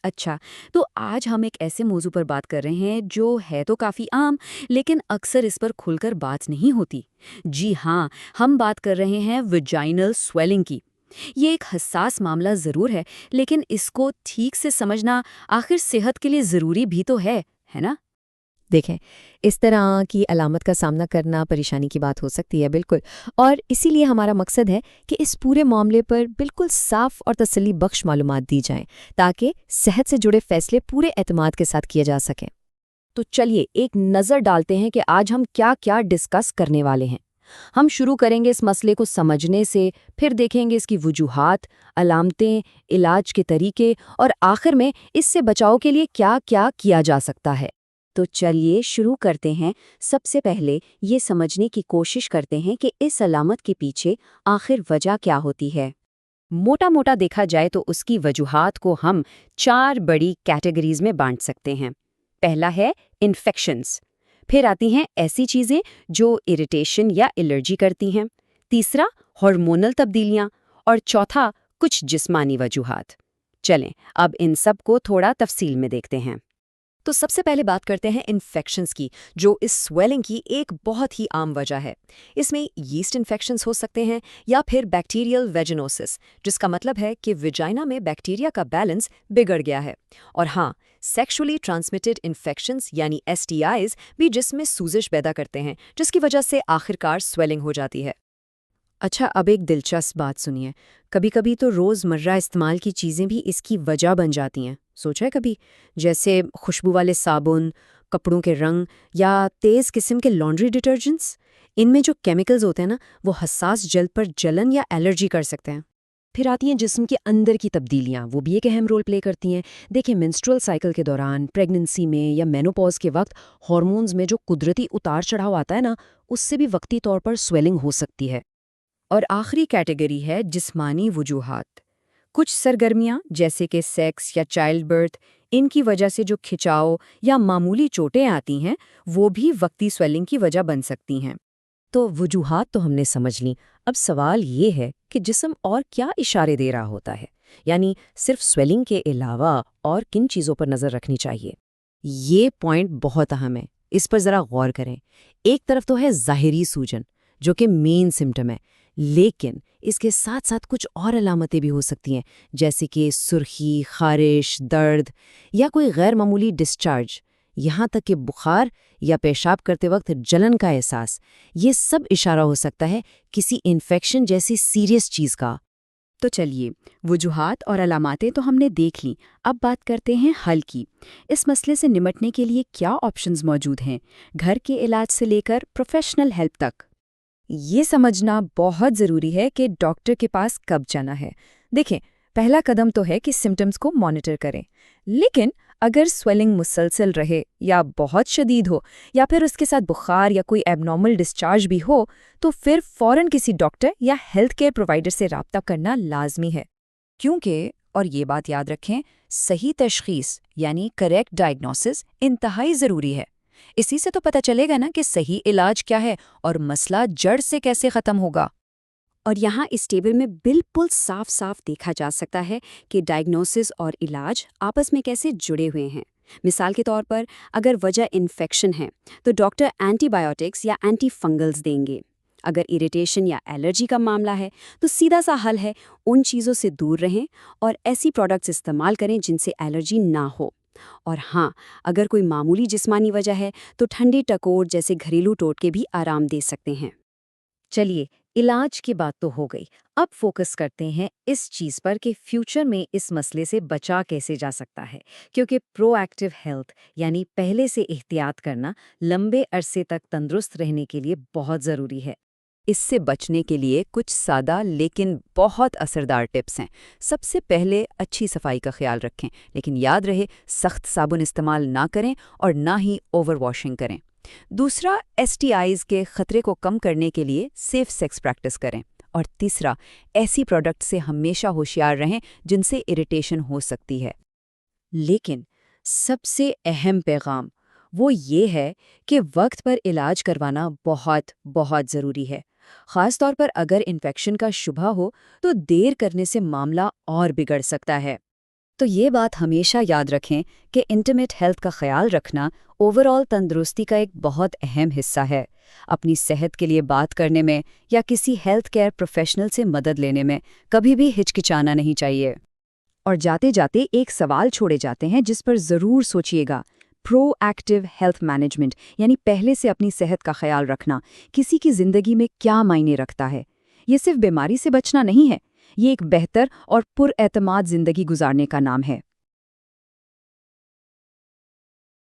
अच्छा, तो आज हम एक ऐसे मौजू पर बात कर रहे हैं जो है तो काफ़ी आम, लेकिन अक्सर इस पर खुलकर बात नहीं होती। जी हाँ, हम बात कर रहे हैं विजाइनल स्वेलिंग की। ये एक हसास मामला ज़रूर है, लेकिन इसको ठीक से समझना आखिर सेहत के लिए ज़रूरी भी तो है ना? देखें, इस तरह की अलामत का सामना करना परेशानी की बात हो सकती है, बिल्कुल। और इसीलिए हमारा मकसद है कि इस पूरे मामले पर बिल्कुल साफ और तसल्ली बख्श मालूमात दी जाएं, ताकि सेहत से जुड़े फैसले पूरे एतमाद के साथ किए जा सकें। तो चलिए एक नज़र डालते हैं कि आज हम क्या क्या डिस्कस करने वाले हैं। हम शुरू करेंगे इस मसले को समझने से, फिर देखेंगे इसकी वजूहात, अलामतें, इलाज के तरीके और आखिर में इससे बचाव के लिए क्या क्या किया जा सकता है। तो चलिए शुरू करते हैं। सबसे पहले ये समझने की कोशिश करते हैं कि इस अलामत के पीछे आखिर वजह क्या होती है। मोटा मोटा देखा जाए तो उसकी वजूहात को हम 4 बड़ी कैटेगरीज में बांट सकते हैं। पहला है इन्फेक्शंस, फिर आती हैं ऐसी चीज़ें जो इरिटेशन या एलर्जी करती हैं, तीसरा हार्मोनल तब्दीलियां और चौथा कुछ जिस्मानी वजूहात। चलें अब इन सब को थोड़ा तफसील में देखते हैं। तो सबसे पहले बात करते हैं इन्फेक्शंस की, जो इस स्वेलिंग की एक बहुत ही आम वजह है। इसमें यीस्ट इन्फेक्शंस हो सकते हैं या फिर बैक्टीरियल वेजिनोसिस, जिसका मतलब है कि विजाइना में बैक्टीरिया का बैलेंस बिगड़ गया है। और हाँ, सेक्सुअली ट्रांसमिटेड इन्फेक्शंस यानी STIs भी जिसमें सूजिश पैदा करते हैं, जिसकी वजह से आखिरकार स्वेलिंग हो जाती है। अच्छा, अब एक दिलचस्प बात सुनिए। कभी कभी तो रोज़मर्रा इस्तेमाल की चीज़ें भी इसकी वजह बन जाती हैं। सोचा है कभी? जैसे खुशबू वाले साबुन, कपड़ों के रंग या तेज़ किस्म के लॉन्ड्री डिटर्जेंट्स। इनमें जो केमिकल्स होते हैं ना, वो हसास जल्द पर जलन या एलर्जी कर सकते हैं। फिर आती हैं जिस्म के अंदर की तब्दीलियाँ, वो भी एक अहम रोल प्ले करती हैं। देखिए, मेंस्ट्रुअल साइकिल के दौरान, प्रेगनेंसी में या मेनोपॉज के वक्त हार्मोन्स में जो कुदरती उतार चढ़ाव आता है ना, उससे भी वक्ती तौर पर स्वेलिंग हो सकती है। और आखिरी कैटेगरी है जिस्मानी वजूहात। कुछ सरगर्मियाँ जैसे कि सेक्स या चाइल्ड बर्थ, इनकी वजह से जो खिंचाव या मामूली चोटें आती हैं, वो भी वक्ती स्वेलिंग की वजह बन सकती हैं। तो वजूहात तो हमने समझ ली। अब सवाल ये है कि जिस्म और क्या इशारे दे रहा होता है, यानी सिर्फ स्वेलिंग के अलावा और किन चीज़ों पर नज़र रखनी चाहिए। ये पॉइंट बहुत अहम है, इस पर ज़रा गौर करें। एक तरफ तो है ज़ाहिरी सूजन, जो कि मेन सिम्टम है, लेकिन इसके साथ साथ कुछ और अलामतें भी हो सकती हैं, जैसे कि सुर्खी, खारिश, दर्द या कोई गैर मामूली डिस्चार्ज, यहाँ तक कि बुखार या पेशाब करते वक्त जलन का एहसास। ये सब इशारा हो सकता है किसी इन्फेक्शन जैसी सीरियस चीज़ का। तो चलिए, वजूहात और अलामातें तो हमने देख ली। अब बात करते हैं हल की। इस मसले से निपटने के लिए क्या ऑप्शंस मौजूद हैं, घर के इलाज से लेकर प्रोफेशनल हेल्प तक। ये समझना बहुत ज़रूरी है कि डॉक्टर के पास कब जाना है। देखें, पहला कदम तो है कि सिम्टम्स को मॉनिटर करें, लेकिन अगर स्वेलिंग मुसलसल रहे या बहुत शदीद हो या फिर उसके साथ बुखार या कोई एबनॉर्मल डिस्चार्ज भी हो, तो फिर फ़ौरन किसी डॉक्टर या हेल्थ केयर प्रोवाइडर से राब्ता करना लाजमी है। क्योंकि, और ये बात याद रखें, सही तशखीस यानी करेक्ट डायग्नोसिस इंतहाई ज़रूरी है। इसी से तो पता चलेगा ना कि सही इलाज क्या है और मसला जड़ से कैसे ख़त्म होगा। और यहाँ इस टेबल में बिल्कुल साफ साफ देखा जा सकता है कि डायग्नोसिस और इलाज आपस में कैसे जुड़े हुए हैं। मिसाल के तौर पर, अगर वजह इन्फेक्शन है तो डॉक्टर एंटीबायोटिक्स या एंटी फंगल्स देंगे। अगर इरिटेशन या एलर्जी का मामला है तो सीधा सा हल है, उन चीज़ों से दूर रहें और ऐसी प्रोडक्ट्स इस्तेमाल करें जिनसे एलर्जी ना हो। और हाँ, अगर कोई मामूली जिस्मानी वजह है तो ठंडी टकोर जैसे घरेलू टोटके भी आराम दे सकते हैं। चलिए, इलाज की बात तो हो गई। अब फोकस करते हैं इस चीज़ पर कि फ्यूचर में इस मसले से बचा कैसे जा सकता है, क्योंकि प्रोएक्टिव हेल्थ यानी पहले से एहतियात करना लंबे अरसे तक तंदुरुस्त रहने के लिए बहुत ज़रूरी है। इससे बचने के लिए कुछ सादा लेकिन बहुत असरदार टिप्स हैं। सबसे पहले अच्छी सफाई का ख्याल रखें, लेकिन याद रहे सख्त साबुन इस्तेमाल ना करें और ना ही ओवर वॉशिंग करें। दूसरा, STIs के खतरे को कम करने के लिए सेफ सेक्स प्रैक्टिस करें। और तीसरा, ऐसी प्रोडक्ट से हमेशा होशियार रहें जिनसे इरिटेशन हो सकती है। लेकिन सबसे अहम पैगाम वो ये है कि वक्त पर इलाज करवाना बहुत बहुत ज़रूरी है। ख़ास तौर पर अगर इन्फेक्शन का शुबा हो तो देर करने से मामला और बिगड़ सकता है। تو یہ بات ہمیشہ یاد رکھیں کہ انٹیمیٹ ہیلتھ کا خیال رکھنا اوورآل تندرستی کا ایک بہت اہم حصہ ہے۔ اپنی صحت کے لیے بات کرنے میں یا کسی ہیلتھ کیئر پروفیشنل سے مدد لینے میں کبھی بھی ہچکچانا نہیں چاہیے۔ اور جاتے جاتے ایک سوال چھوڑے جاتے ہیں جس پر ضرور سوچئے گا۔ پرو ایکٹیو ہیلتھ مینجمنٹ، یعنی پہلے سے اپنی صحت کا خیال رکھنا، کسی کی زندگی میں کیا معنی رکھتا ہے؟ یہ صرف بیماری سے بچنا نہیں ہے، یہ ایک بہتر اور پر اعتماد زندگی گزارنے کا نام ہے۔